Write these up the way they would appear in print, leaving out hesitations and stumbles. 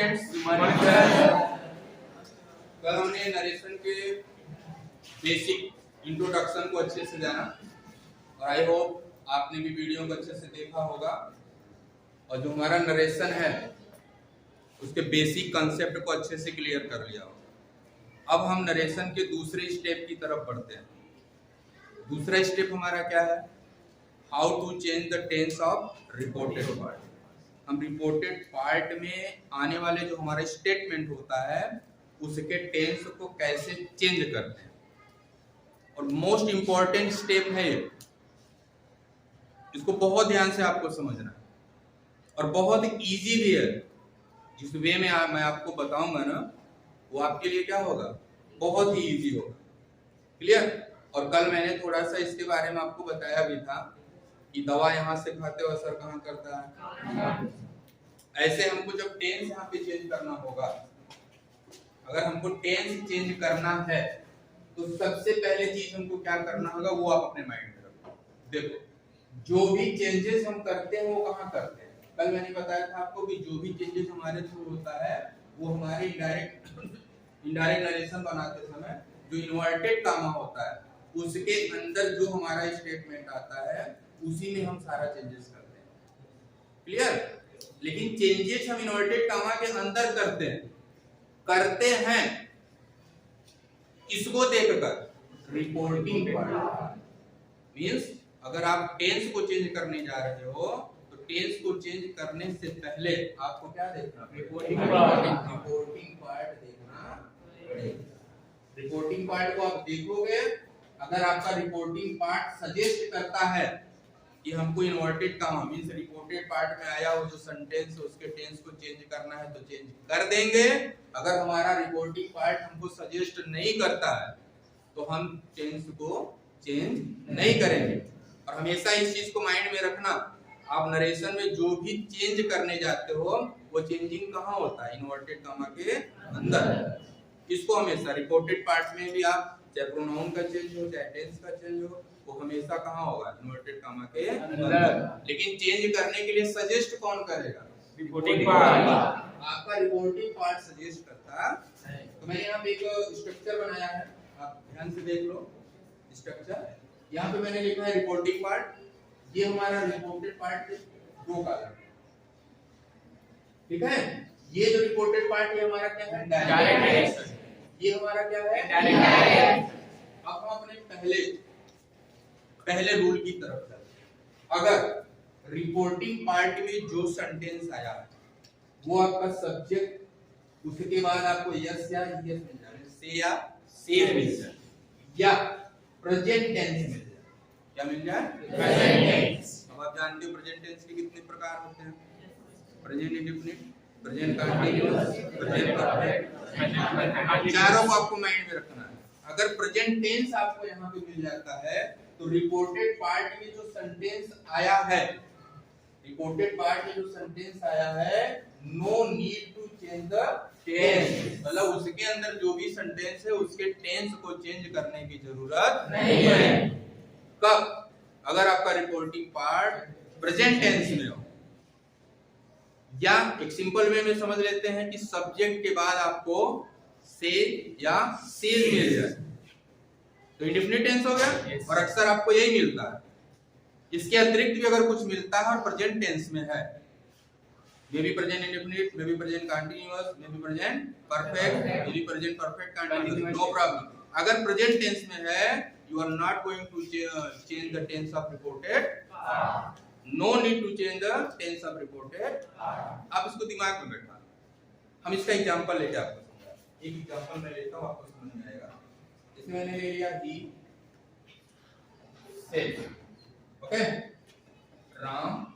Students. कल हमने narration के बेसिक इंट्रोडक्शन को अच्छे से जाना और आई होप आपने भी वीडियो को अच्छे से देखा होगा और जो हमारा नरेशन है उसके बेसिक कंसेप्ट को अच्छे से क्लियर कर लिया होगा। अब हम नरेशन के दूसरे स्टेप की तरफ बढ़ते हैं। दूसरा स्टेप हमारा क्या है? How to change the tense of reported part. हम रिपोर्टेड पार्ट में आने वाले जो हमारा स्टेटमेंट होता है उसके टेंस को कैसे चेंज करते हैं और मोस्ट इंपॉर्टेंट स्टेप है ये। इसको बहुत ध्यान से आपको समझना है और बहुत इजी भी है। जिस वे में मैं आपको बताऊंगा ना वो आपके लिए क्या होगा, बहुत ही इजी होगा। क्लियर? और कल मैंने थोड़ा सा इसके बारे में आपको बताया भी था कि दवा यहाँ से खाते हो असर कहाँ करता है। ऐसे हमको जब टेंस यहाँ पे चेंज करना होगा, अगर हमको टेंस चेंज करना है तो सबसे पहले चीज हमको क्या करना होगा वो आप अपने माइंड में रखो। देखो, जो भी चेंजेस हम करते हैं वो कहाँ करते हैं? कल मैंने बताया था आपको कि जो भी चेंजेस हमारे थ्रू होता है वो हमारे इनडायरेक्ट नरेशन बनाते समय जो इन्वर्टेड कामा होता है उसके अंदर जो हमारा स्टेटमेंट आता है उसी में हम सारा चेंजेस करते हैं। क्लियर? लेकिन चेंजेस हम इन्वर्टेड कामा के अंदर करते हैं किसको देखकर? Reporting part. मींस अगर आप टेंस को चेंज करने जा रहे हो तो टेंस को चेंज करने से पहले आपको क्या देखना? रिपोर्टिंग पार्ट देखना पड़ेगा। रिपोर्टिंग पार्ट को आप देखोगे, अगर आपका रिपोर्टिंग पार्ट सजेस्ट करता है कि हमको inverted comma means reported part में आया हो जो सेंटेंस है उसके टेंस को चेंज करना है तो चेंज कर देंगे। अगर हमारा रिपोर्टिंग पार्ट हमको सजेस्ट नहीं करता है तो हम टेंस को चेंज नहीं करेंगे। और हमेशा इस चीज को माइंड में रखना, आप नरेशन में जो भी चेंज करने जाते हो वो चेंजिंग कहाँ होता है? इन्वर्टेड कामा के अंदर। इसको हमेशा रिपोर्टेड पार्ट में भी आप चाहे प्रोनाउन का चेंज हो चाहे टेंस का चेंज हो वो हमेशा कहाँ होगा? इन्वर्टेड कामा के अंदर। लेकिन चेंज करने के लिए सजेस्ट कौन करेगा? Reporting part. आपका रिपोर्टिंग पार्ट सजेस्ट करता है। तो मैंने यहाँ पे एक स्ट्रक्चर बनाया है, आप ध्यान से देख लो स्ट्रक्चर। यहाँ पे मैंने लिखा है रिपोर्टिंग पार्ट। ये हमारा रिपोर्टेड पार्ट के दो कॉलम, ठीक है। ये जो रिपोर्टेड पार्ट ये हमारा क्या है? डायरेक्ट। ये हमारा क्या है? डायरेक्ट। अब हम अपने पहले रूल की तरफ चलते। अगर रिपोर्टिंग पार्ट में जो सेंटेंस आया है वो आपका सब्जेक्ट, उसके बाद आपको यस या यस मिल जाए, से या से मिल जाए या प्रेजेंट टेंस मिल जाए। क्या मिल जाए? Present tense. अब आप जानते हो प्रेजेंट टेंस के कितने प्रकार होते हैं? Present indefinite, present continuous, present perfect. चारों को आपको माइंड में रखना है। अगर प्रेजेंट टेंस आपको यहाँ पे मिल जाता है तो रिपोर्टेड पार्ट में जो सेंटेंस आया है, रिपोर्टेड पार्ट में जो सेंटेंस आया है, no need to change the tense. मतलब उसके अंदर जो भी सेंटेंस है उसके टेंस को चेंज करने की जरूरत नहीं है। कब? अगर आपका रिपोर्टिंग पार्ट प्रेजेंट टेंस में हो, या एक सिंपल वे में समझ लेते हैं कि सब्जेक्ट के बाद आपको से या सेज मिल जाए तो इंडेफिनिट टेंस हो गया। और अक्सर आपको यही मिलता है। इसके अतिरिक्त भी अगर कुछ मिलता है और प्रेजेंट टेंस में है, may be present indefinite, may be present continuous, may be present perfect, may be present perfect continuous, no problem. अगर प्रेजेंट टेंस में है you are not going to change the tense of reported, no need to change the tense of reported. आप इसको दिमाग में बैठा। हम इसका एग्जांपल लेके आपको समझा। एक एग्जांपल मैं लेता हूं, आपको समझ में आएगा। इसमें मैंने ले लिया he said, okay, Ram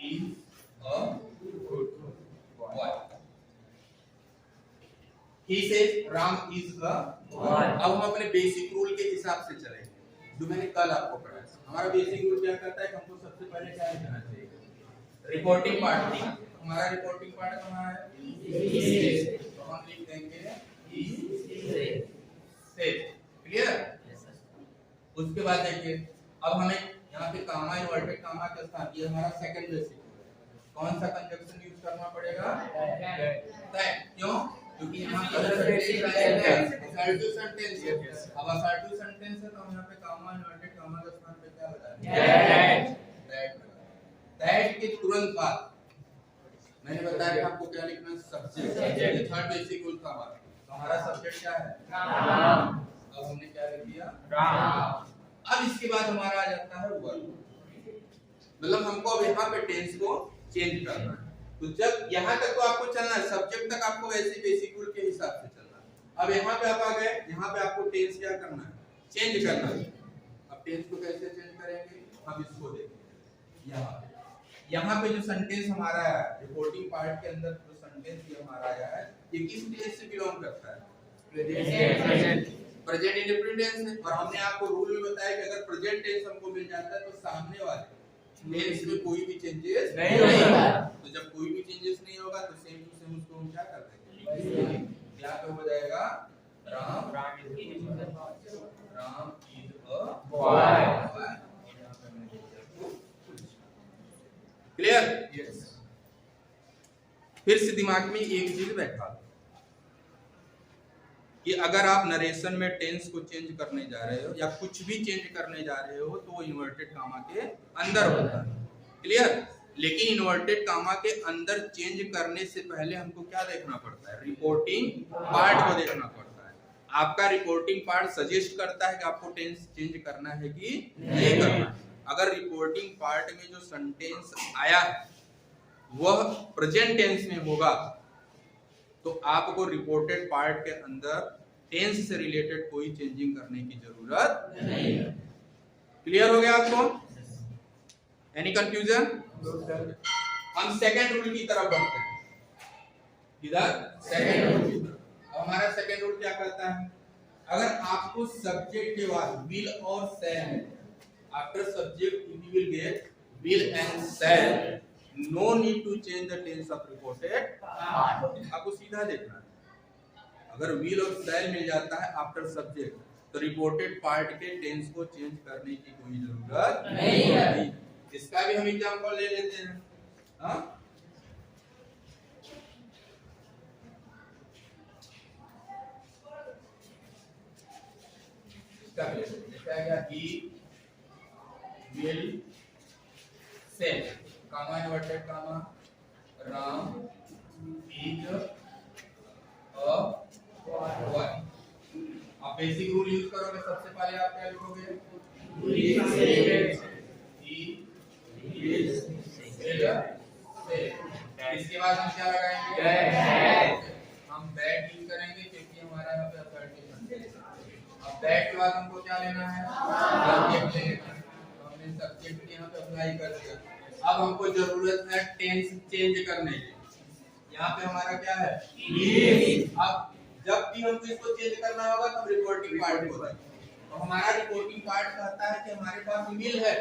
is a good boy. He says Ram is a boy. अब हम अपने बेसिक रूल के हिसाब से चलेंगे जो मैंने कल आपको पढ़ाया। हमारा बेसिक रूल क्या कहता है? हमको सबसे पहले क्या लिखना चाहिए? Reporting part. हमारा रिपोर्टिंग पार्ट कहाँ है? तो हम लिख देंगे ही सेज। क्लियर? उसके बाद देखिए अब हमें यहाँ पे कामा इन्वर्टेड कामा के साथ ये हमारा सेकंड बेसिक। कौन सा कंजक्शन यूज करना पड़ेगा? दैट। क्यों? क्योंकि यहाँ असर्टिव सेंटेंस है। अब असर्टिव सेंटेंस है तो हम यहाँ पे कॉमा इन्वर्टेड कॉमा के स्थान पे क्या लगाएंगे? दैट के तुरंत बाद मैंने बताया था आपको क्या लिखना है? सब्जेक्ट। ये थर्ड बेसिक रूल था हमारा। तो हमारा सब्जेक्ट क्या है? राम। अब हमने क्या लिख दिया? राम। अब इसके बाद हमारा आ जाता है वर्ब। मतलब हमको अब यहाँ पे टेंस को चेंज करना है। तो जब यहाँ तक तो आपको चलना है, सब्जेक्ट तक आपको वैसे बेसिक रूल के हिसाब से चलना है। अब यहाँ पे आप आ गए, यहाँ पे आपको टेंस क्या करना है? चेंज करना है। अब टेंस को कैसे चेंज करेंगे? हम इसको देखेंगे। यहाँ पे जो सेंटेंस हमारा है, रिपोर्टिंग पार्ट के अंदर जो सेंटेंस ये हमारा आया है, ये किस टेंस से बिलोंग करता है? प्रेजेंट इंडेफिनिट टेंस है। और हमने आपको रूल में बताया कि अगर प्रेजेंट टेंस हमको मिल जाता है तो सामने वाले टेंस में कोई भी चेंजेस नहीं होगा। तो जब कोई भी चेंजेस नहीं होगा तो सेम टू सेम उसको हम क्या कर देंगे? क्या पे हो जाएगा? Ram is a boy. Clear? Yes. फिर से दिमाग में एक चीज बैठा कि अगर आप नरेशन में टेंस को चेंज करने जा रहे हो या कुछ भी चेंज करने जा रहे हो तो वो इन्वर्टेड कामा के अंदर होता है। क्लियर? लेकिन इन्वर्टेड कामा के अंदर चेंज करने से पहले हमको क्या देखना पड़ता है? रिपोर्टिंग पार्ट को देखना पड़ता है। आपका रिपोर्टिंग पार्ट सजेस्ट करता है कि आपको टेंस चेंज करना है कि नहीं करना है। अगर रिपोर्टिंग पार्ट में जो सेंटेंस आया वह प्रेजेंट टेंस में होगा तो आपको रिपोर्टेड पार्ट के अंदर टेंस से रिलेटेड कोई चेंजिंग करने की जरूरत नहीं है। क्लियर हो गया आपको? Any confusion? हम सेकंड रूल की तरफ बढ़ते हैं। इधर सेकंड रूल की तरफ। अब हमारा सेकंड रूल क्या कहता है? अगर आपको सब्जेक्ट के बाद विल और shall, after subject you will get will and shall, no need to change the tense of reported part। आपको सीधा देखना है। अगर will और shall मिल जाता है आफ्टर सब्जेक्ट तो रिपोर्टेड पार्ट के टेंस को चेंज करने की कोई जरूरत नहीं है। इसका भी हम एग्जांपल ले लेते हैं। हाँ, इसका भी क्या गया? he will say comma inverted comma Ram is a boy। आप बेसिक रूल यूज करोगे, सबसे पहले आप क्या लिखोगे? इसके बाद हम क्या लगाएंगे? हम दैट यूज करेंगे क्योंकि हमारा यहाँ पे असर्टिव है। अब दैट के बाद हमको क्या लेना है? सब्जेक्ट लेना है। हमने सब्जेक्ट यहाँ पे अप्लाई कर दिया। अब हमको जरूरत है टेंस चेंज करने की। यहाँ पे हमारा क्या है? अब जब भी हमको इसको चेंज करना होगा तो रिपोर्टिंग पार्ट होगा। तो हमारा रिपोर्टिंग पार्ट कहता है कि हमारे पास विल है,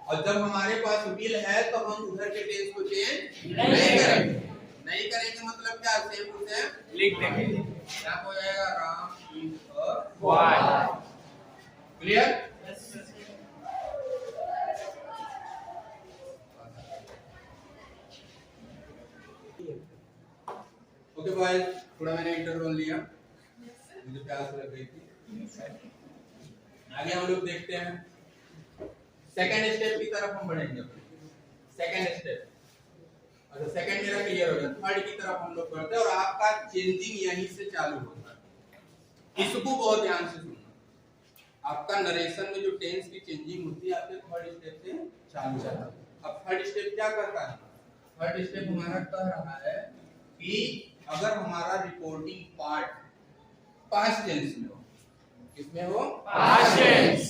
और जब हमारे पास विल है तो हम उधर के टेंस को चेंज नहीं करेंगे। नहीं करेंगे मतलब क्या? सेम टू सेम लिख देंगे। क्या हो जाएगा? Ram is a boy. Clear? Okay boys, थोड़ा मैंने इंटरवल लिया, मुझे प्यास लग गई थी। आगे हम लोग देखते हैं सेकंड स्टेप की तरफ हम बढ़ेंगे। सेकंड स्टेप, अच्छा सेकंड मेरा क्लियर हो गया। थर्ड की तरफ हम लोग बढ़ते हैं और आपका चेंजिंग यहीं से चालू होता है। इसको बहुत ध्यान से सुनना। आपका नरेशन में जो टेंस की चेंजिंग होती है आपके थर्ड स्टेप से चालू होता है। अब थर्ड स्टेप क्या करता है? थर्ड स्टेप हमारा कह रहा है कि अगर हमारा रिपोर्टिंग पार्ट पास्ट टेंस में हो, किसमें हो? पास्ट टेंस,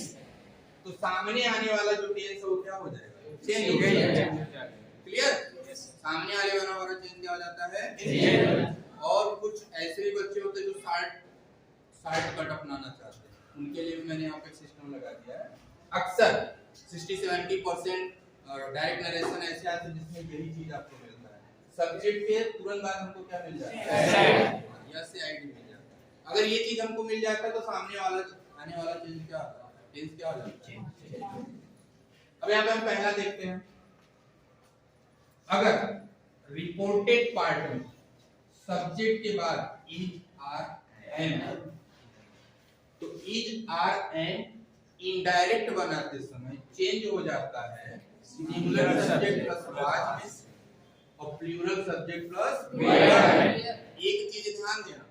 तो सामने आने वाला जो टेंस है वो क्या हो जाएगा? चेंज हो जाएगा। क्लियर? सामने आने वाला चेंज क्या हो जाता है? और कुछ ऐसे भी बच्चे होते हैं जो शॉर्टकट अपनाना चाहते हैं, उनके लिए भी मैंने यहाँ पे सिस्टम लगा दिया है। अक्सर 60-70% डायरेक्ट नरेशन ऐसे आते हैं जिसमें यही चीज आपको मिलता है। सब्जेक्ट के तुरंत बाद हमको क्या मिल जाता है? यस से आईडी मिल जाता है। अगर ये चीज हमको मिल जाता है तो सामने वाला आने वाला चेंज क्या होता है? टेंस क्या हो जाता है? अब यहाँ पे हम पहला देखते हैं। अगर रिपोर्टेड पार्ट में सब्जेक्ट के बाद इज आर एन, तो इज आर एन इनडायरेक्ट बनाते समय चेंज हो जाता है सिंगुलर सब्जेक्ट प्लस वाज में और प्लूरल सब्जेक्ट प्लस वेयर। एक चीज ध्यान देना,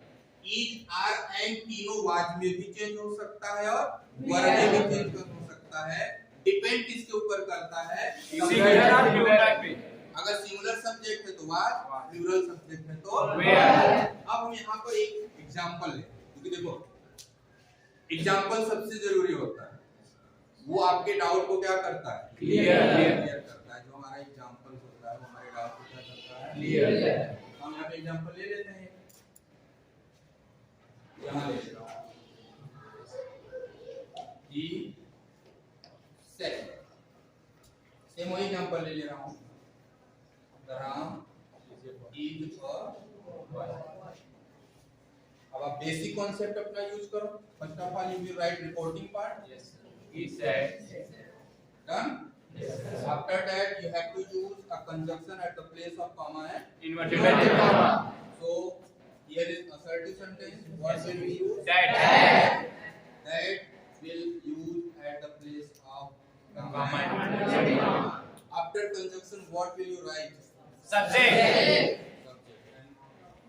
इज आर एन तीनों वाज में भी चेंज हो सकता है और वर में भी चेंज हो सकता है। डिपेंड किसके ऊपर करता है? सिंगुलर पे। अगर सिंगुलर सब्जेक्ट है तो वाज, प्लूरल सब्जेक्ट है तो वेयर। अब हम यहाँ पर एक एग्जांपल लें, क्योंकि देखो एग्जांपल सबसे जरूरी होता है, वो आपके डाउट को क्या करता है? क्लियर करता है। जो हमारा एग्जांपल होता है वो हमारे डाउट को क्या करता है? क्लियर। हम यहाँ पे एग्जांपल ले लेते हैं, यहाँ ले लेता हूँ ई सेट, सेम वही एग्जांपल ले ले रहा हूँ, राम इज अ। अब आप बेसिक कॉन्सेप्ट अपना यूज करो। First of all you will write reporting part, yes he said, done, yes, after that you have to use a conjunction at the place of comma and inverted comma. So here is assertive sentence, what will we use? That will use at the place of comma and inverted comma. After conjunction what will you write? Subject.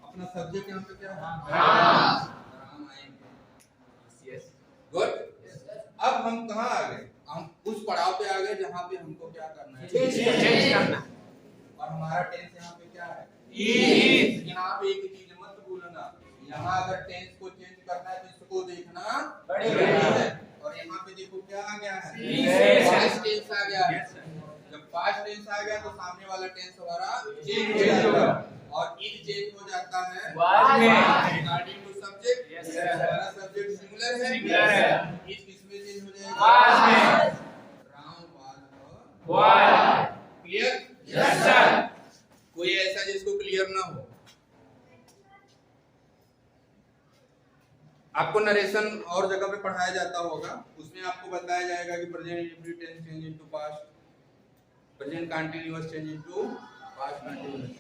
अपना subject यहाँ पे क्या है? राम आएंगे। Yes, good. अब हम कहाँ आ गए? हम उस पड़ाव पे आ गए जहाँ पे हमको क्या करना है? चेंज करना। और हमारा टेंस यहाँ पे क्या है? इज। यहाँ पे एक चीज मत भूलना, यहाँ अगर टेंस को चेंज करना है तो इसको देखना पड़ेगा। और यहाँ पे देखो क्या आ गया है? पास्ट टेंस आ गया है। जब पास्ट टेंस आ गया तो सामने वाला टेंस हमारा चेंज हो जाएगा और इज चेंज हो जाता है वाज में। Regarding to subject, yes sir, हमारा सब्जेक्ट सिंगुलर है, इज किसमें चेंज हो जाएगा? वाज में। Ram was. Clear? Yes sir. कोई ऐसा जिसको क्लियर ना हो? आपको नरेशन और जगह पे पढ़ाया जाता होगा, उसमें आपको बताया जाएगा कि present indefinite tense change into past, present continuous change into past continuous.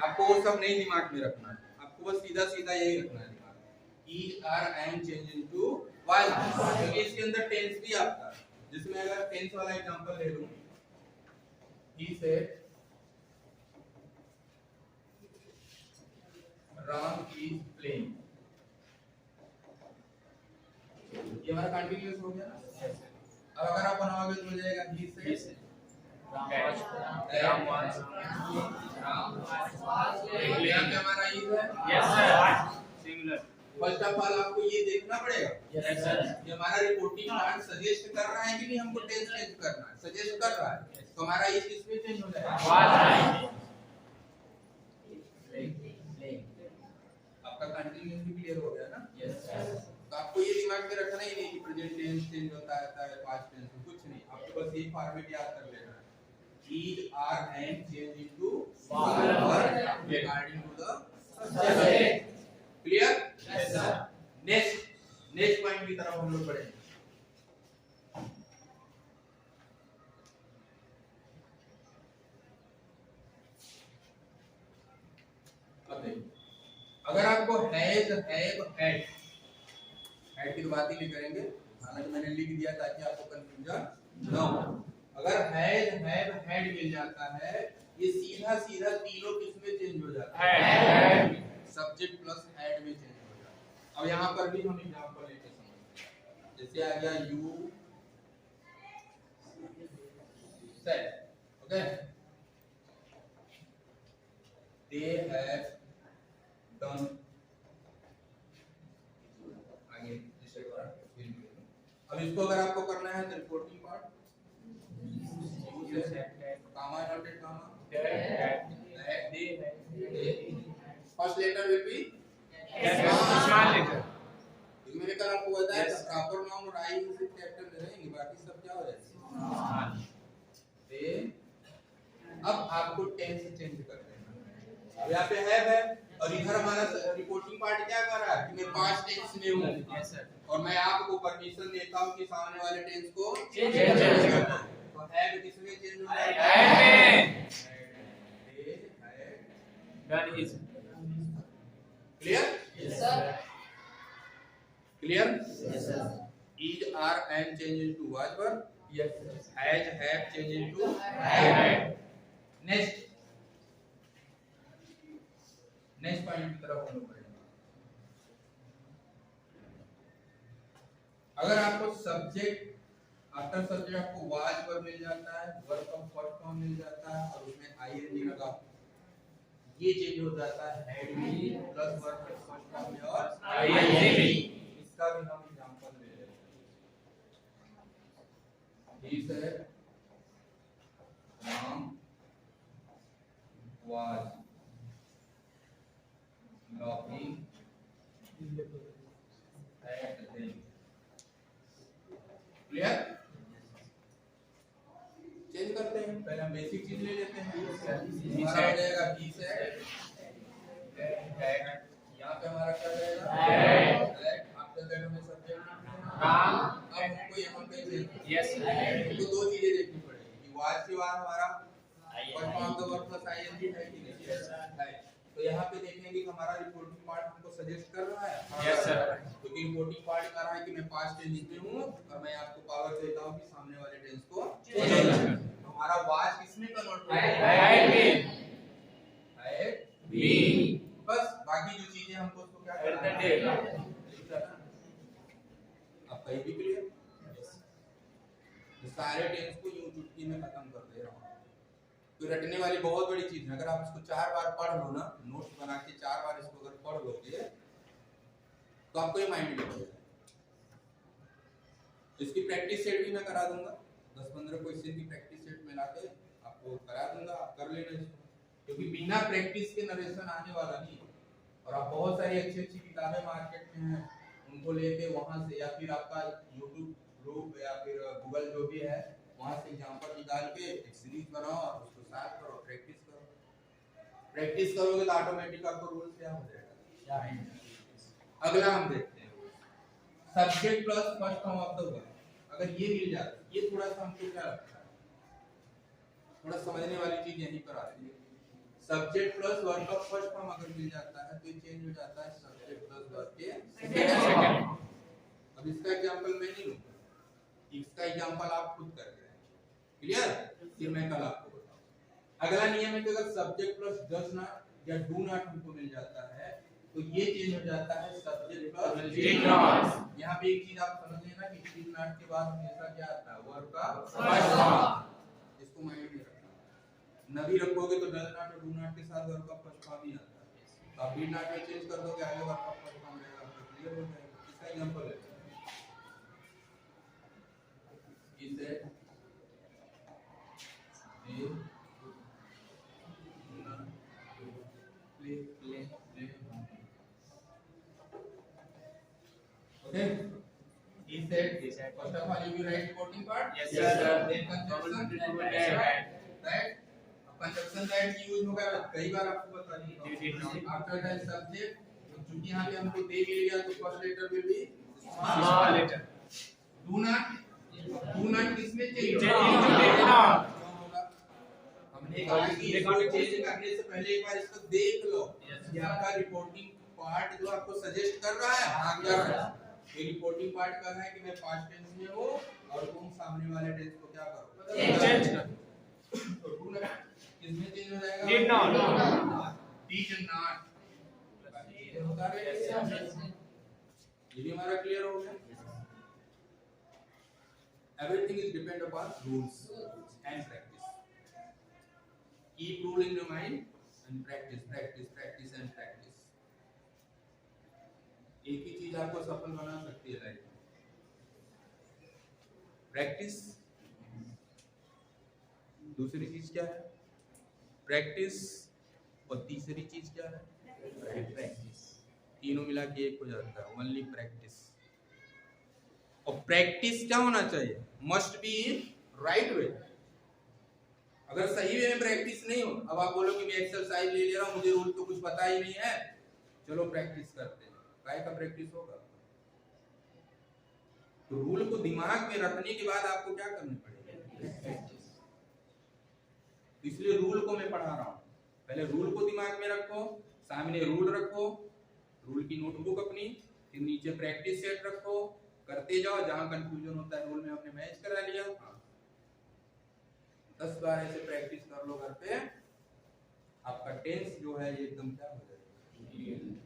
आपको वो सब नहीं दिमाग में रखना है, आपको बस सीधा सीधा यही रखना है दिमाग में, is are am change into was, क्योंकि इसके अंदर टेंस भी आता है। जिसमें अगर टेंस वाला एग्जांपल ले लूं, he said Ram is playing, ये हमारा कंटीन्यूअस हो गया ना। अब अगर आप बनाओगे तो हो जाएगा he said Ram was playing. हमारा इज है, yes sir, singular. First of all आपको ये देखना पड़ेगा, यस सर, कि हमारा रिपोर्टिंग पार्ट सजेस्ट कर रहा है कि नहीं हमको टेंस चेंज करना है। सजेस्ट कर रहा है तो हमारा इज किसमें चेंज हो जाएगा? वाज। आपका कंटीन्यूअस भी क्लियर हो गया ना? Yes sir. तो आपको ये दिमाग में रखना ही नहीं कि प्रेजेंट टेंस चेंज होता है पास्ट टेंस, कुछ नहीं, आपको बस ये फॉर्मेट याद कर लेना है, is are and change into verb regarding to the subject. Clear? Yes sir. next point की तरफ हम लोग बढ़ेंगे। अब देखिए, अगर आपको हैज, हैव, हैड की तो बात ही नहीं करेंगे, हालांकि मैंने लिख दिया ताकि आपको कंफ्यूजन ना हो। अगर हैज, हैव, हैड मिल जाता है, ये सीधा सीधा तीनों किसमें चेंज हो जाता है? सब्जेक्ट प्लस हैड में चेंज हो जाता है। अब यहाँ पर भी हम एग्जांपल लेके समझते हैं। जैसे आ गया you said, okay, they have done, आगे अब इसको अगर आपको करना है तो reporting part, comma inverted comma, that they, first letter will be small letter। मैंने कल आपको बताया था प्रॉपर नाउन और आई से कैपिटल रहेंगे, बाकी सब क्या हो जाएगा? दे। अब आपको टेंस चेंज कर देना है। अब यहाँ पे है और इधर हमारा रिपोर्टिंग पार्ट क्या कर रहा है कि मैं पास्ट टेंस में हूँ, यस सर, और मैं आपको परमिशन देता हूँ कि सामने वाले टेंस को चेंज करना। तो हैव किसमें चेंज हो जाएगा? हैड में। Done is. Clear? Yes, sir. Clear? Yes, sir. Is, are, and change into was verb. Yes, sir. Has, have change into Had. next point की तरफ हम लोग बढ़ेंगे। अगर आपको सब्जेक्ट आफ्टर सब्जेक्ट आपको वाज वर्ब मिल जाता है, वर्ब का फर्स्ट फॉर्म मिल जाता है और उसमें आईएनजी लगा, ये चेंज हो जाता है हैड बीन प्लस वर्ब का फर्स्ट फॉर्म में और आईएनजी। इसका भी हम एग्जांपल ले लेते हैं। He said Ram was laughing at them. Clear? Change करते हैं, पहले हम बेसिक चीज ले लेते हैं। हमारा हो जाएगा he said, यहाँ पे हमारा क्या रहेगा that, after that हमें सब्जेक्ट राम। अब हमको यहाँ पे Yes, sir. हमको दो चीजें देखनी पड़ेगी कि was के बाद हमारा फर्स्ट फॉर्म का वर्ब प्लस आईएनजी है कि नहीं है। तो यहाँ पे देखेंगे कि हमारा रिपोर्टिंग पार्ट हमको सजेस्ट कर रहा है। Yes, sir. क्योंकि रिपोर्टिंग पार्ट कर रहा है कि मैं पास्ट टेंस में हूँ और मैं आपको पावर देता हूँ कि सामने वाले टेंस को चेंज कर। हमारा वाज किसमें कन्वर्ट हो Had been. है Been. बस बाकी जो चीजें हमको उसको क्या करना है। अब कहीं भी क्लियर? सारे टेंस को यूं चुटकी में खत्म कर दे रहा हूँ। तो रटने वाली बहुत बड़ी चीज है। अगर आप इसको 4 बार पढ़ लो ना, नोट्स बना के 4 बार इसको अगर पढ़ लोगे तो आपको ये माइंड में रहेगा। इसकी प्रैक्टिस सेट भी मैं करा दूंगा, 10-15 क्वेश्चन की प्रैक्टिस सेट में लाके आपको करा दूंगा, आप कर लेना इसको। क्योंकि बिना प्रैक्टिस के नरेशन आने वाला नहीं है। और आप बहुत सारी अच्छी किताबें मार्केट में हैं, उनको लेके वहां से या फिर आपका यूट्यूब ग्रुप या फिर गूगल जो भी है वहां से एग्जांपल निकाल के एक सीरीज बनाओ और उसको साथ करो, प्रैक्टिस करो। प्रैक्टिस करोगे तो ऑटोमेटिक आपको रूल क्या हो जाएगा। अगला हम देखते हैं subject plus first form of the verb. अगर ये मिल जाता है, ये थोड़ा सा हमको क्या लगता है, थोड़ा समझने वाली चीज यहीं पर आती है। सब्जेक्ट प्लस वर्ब का फर्स्ट फॉर्म अगर मिल जाता है तो ये चेंज हो जाता है सब्जेक्ट प्लस वर्ब के सेकंड फॉर्म। अब इसका एग्जांपल मैं नहीं लूंगा, इसका एग्जांपल आप खुद करके क्लियर, फिर मैं कल आपको बताऊं। अगला नियम है कि अगर सब्जेक्ट प्लस डज नॉट या डू नॉट हमको मिल जाता है तो ये चेंज हो जाता है सब्जेक्ट प्लस डिड नॉट। यहाँ पे एक चीज आप समझ लेना कि डिड नॉट के बाद हमेशा क्या आता है, वर्ब का फर्स्ट फॉर्म। इसको माइंड में रखना, नबी रखोगे तो डज नॉट और डू नॉट के साथ वर्ब का फर्स्ट फॉर्म ही आता है। तो आप डिड नॉट में चेंज कर दोगे, आगे वर्ब का फर्स्ट फॉर्म रहेगा, तो क्लियर हो जाएगा। इसका एग्जांपल है इसे Okay. He said, first of all, you will write supporting part. Yes, sir. Then conjunction. Right. Conjunction that use होगा कई बार आपको बता दी। After that subject, क्योंकि यहाँ पे हमको दे मिल गया तो first letter will be Small letter. Do not किसमें चाहिए? हमने कहा कि इसको चेंज करने से पहले एक बार इसको देख लो कि आपका रिपोर्टिंग पार्ट जो आपको सजेस्ट कर रहा है हाँ कर रहा है। ये रिपोर्टिंग पार्ट कर रहा है कि मैं पास्ट टेंस में हूँ और तुम सामने वाले टेंस को क्या करो, चेंज करो। तो डू नॉट किसमें चेंज हो जाएगा? Did not. Did not। ये होता है, ये भी हमारा क्लियर हो गया। Everything is depend upon rules and practice. Keep rule in your mind and practice and practice. एक ही चीज आपको सफल बना सकती है लाइफ में, प्रैक्टिस। दूसरी चीज क्या है? प्रैक्टिस। और तीसरी चीज क्या है? प्रैक्टिस। तीनों मिला के एक हो जाता है, ओनली प्रैक्टिस। और प्रैक्टिस क्या होना चाहिए? Must be in right way. अगर सही वे में प्रैक्टिस नहीं हो, अब आप बोलो कि मैं एक्सरसाइज ले ले रहा हूं, मुझे रूल तो कुछ पता ही नहीं है, चलो प्रैक्टिस करते हैं। काय का प्रैक्टिस होगा? तो रूल को दिमाग में रखने के बाद आपको क्या करनी पड़ेगी? प्रैक्टिस। इसलिए रूल को मैं पढ़ा रहा हूं, पहले रूल को दिमाग में रखो, सामने रूल रखो, रूल की नोटबुक अपनी, फिर नीचे प्रैक्टिस सेट रखो, करते जाओ, जहां कंफ्यूजन होता है रूल में हमने मैच करा लिया। 10 बार ऐसे प्रैक्टिस कर लो घर पे, आपका टेंस जो है ये एकदम क्या हो जाएगा,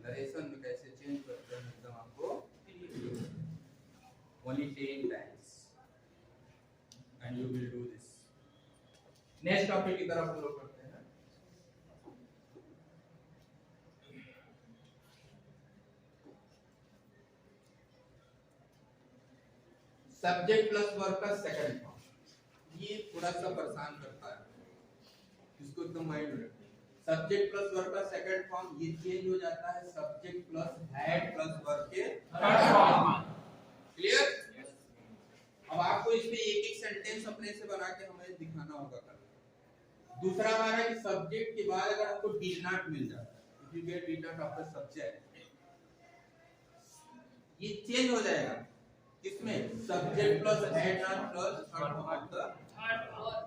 नरेशन में कैसे चेंज करते हैं एकदम आपको only 10 times and you will do this। Next topic की तरफ हम लोग करते हैं। सब्जेक्ट प्लस वर्ब का सेकंड फॉर्म, ये थोड़ा सा परेशान करता है, इसको एकदम माइंड में रखिए। सब्जेक्ट प्लस वर्ब का सेकंड फॉर्म ये चेंज हो जाता है subject plus had plus verb के थर्ड फॉर्म। क्लियर? अब आपको इसमें एक एक सेंटेंस अपने से बना के हमें दिखाना होगा कल। दूसरा हमारा कि सब्जेक्ट के बाद अगर हमको डिड नॉट मिल जाता है, if you get did not after subject, ये चेंज हो जाएगा किसमें, subject plus had not plus third form of the third form.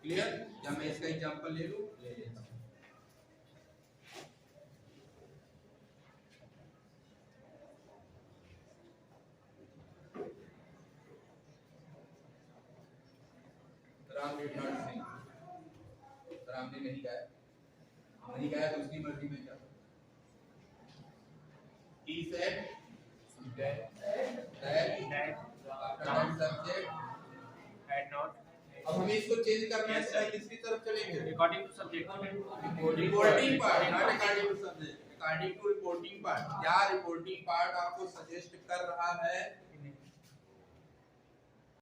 Clear? क्या मैं इसका एग्जांपल ले लूं? ले लेता हूं। राम डिड नॉट सिंग, राम ने नहीं गाया, नहीं गाया तो उसकी मर्जी में क्या, he said that subject had not अब हमें इसको चेंज करना है, तो किसकी तरफ चलेंगे, according to subject reporting part, not according to subject, according to reporting part. क्या रिपोर्टिंग पार्ट आपको सजेस्ट कर रहा है